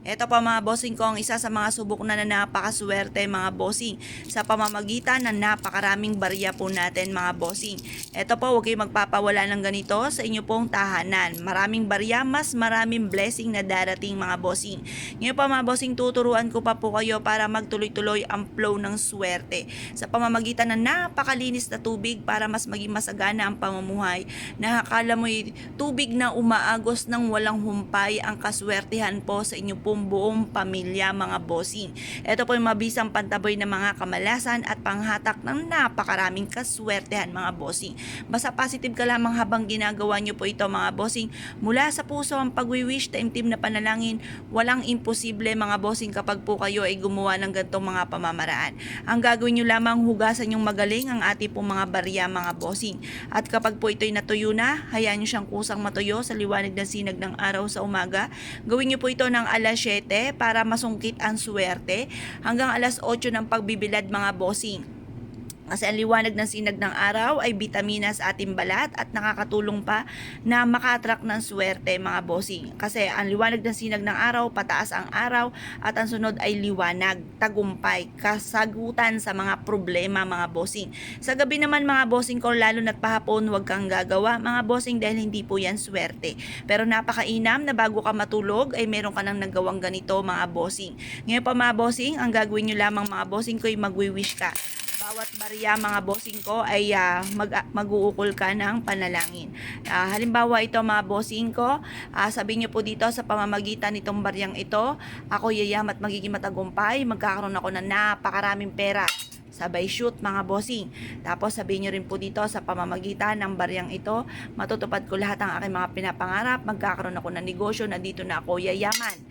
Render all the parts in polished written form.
Ito pa mga bossing ko ang isa sa mga subok na napakaswerte mga bossing sa pamamagitan ng napakaraming barya po natin mga bossing. Ito po, huwag kayong magpapawala ng ganito sa inyo pong tahanan. Maraming barya, mas maraming blessing na darating mga bossing. Ngayon pa mga bossing, tuturuan ko pa po kayo para magtuloy-tuloy ang flow ng swerte sa pamamagitan ng napakalinis na tubig para mas maging masagana ang pamumuhay. Nakakala mo'y tubig na umaagos ng walang humpay ang kaswertehan po sa inyo pong buong pamilya mga bossing. Ito po yung mabisang pantaboy ng mga kamalasan at panghatak ng napakaraming kaswertehan mga bossing. Basta positive ka lamang habang ginagawa nyo po ito mga bossing. Mula sa puso ang pagwiwish, taimtim na panalangin, walang imposible mga bossing kapag po kayo ay gumawa ng ganitong mga pamamaraan. Ang gagawin nyo lamang, hugasan yung magaling ang ating pong mga barya mga bossing. At kapag po ito'y natuyo na, hayaan nyo siyang kusang matuyo sa liwanag ng sinag ng araw sa umaga. Gawin nyo po ito ng alas 7 para masungkit ang swerte hanggang alas 8 ng pagbibilad mga bossing. Kasi ang liwanag ng sinag ng araw ay bitamina sa ating balat at nakakatulong pa na maka-attract ng swerte mga bossing. Kasi ang liwanag ng sinag ng araw, pataas ang araw at ang sunod ay liwanag, tagumpay, kasagutan sa mga problema mga bossing. Sa gabi naman mga bossing ko, lalo na't pahapon, huwag kang gagawa mga bossing dahil hindi po yan swerte. Pero napakainam na bago ka matulog ay meron ka nang nagawang ganito mga bossing. Ngayon pa mga bossing, ang gagawin nyo lamang mga bossing ko ay mag-wish ka. Bawat barya mga bossing ko ay mag-uukol ka ng panalangin. Halimbawa ito mga bossing ko, sabihin nyo po dito sa pamamagitan nitong baryang ito, ako yayaman at magiging matagumpay, magkakaroon ako ng napakaraming pera. Sabay shoot mga bossing. Tapos sabihin nyo rin po dito sa pamamagitan ng baryang ito, matutupad ko lahat ng aking mga pinapangarap, magkakaroon ako ng negosyo, nandito na ako yayaman.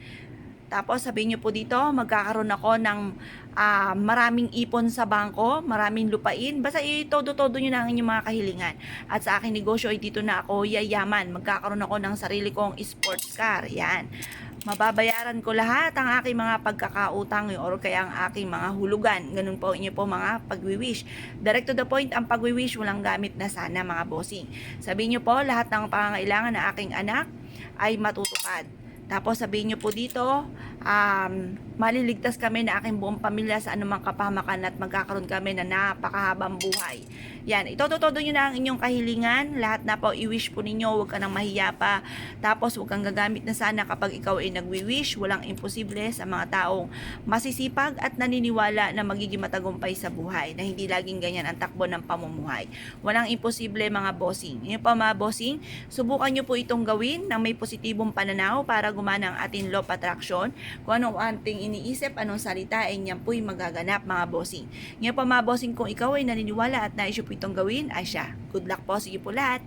Tapos sabihin nyo po dito, magkakaroon ako ng maraming ipon sa bangko, maraming lupain. Basta itodo-todo nyo na ang inyong mga kahilingan. At sa aking negosyo ay dito na ako yayaman. Magkakaroon ako ng sarili kong sports car. Yan. Mababayaran ko lahat ang aking mga pagkakautang or kaya ang aking mga hulugan. Ganun po inyo po mga pagwiwish. Direct to the point ang pagwiwish, walang gamit na sana mga bossing. Sabihin nyo po lahat ng pangangailangan ng aking anak ay matutupad. Tapos sabihin nyo po dito, maliligtas kami na aking buong pamilya sa anumang kapahamakan at magkakaroon kami na napakahabang buhay. Yan, itotodo nyo na ang inyong kahilingan. Lahat na po i-wish po ninyo, huwag ka nang mahiya pa. Tapos huwag kang gagamit na sana kapag ikaw ay nagwi-wish. Walang imposible sa mga taong masisipag at naniniwala na magiging matagumpay sa buhay. Na hindi laging ganyan ang takbo ng pamumuhay. Walang imposible mga bossing. Ngayon pa mga bossing, subukan nyo po itong gawin ng may positibong pananaw para gumana ang ating law of attraction. Kung anong ating iniisip, anong salita, ay niyan po'y magaganap mga bossing. Ngayon pa mga bossing, kung ikaw ay naniniwala at naisip po itong gawin, ay siya. Good luck po, sige po lahat.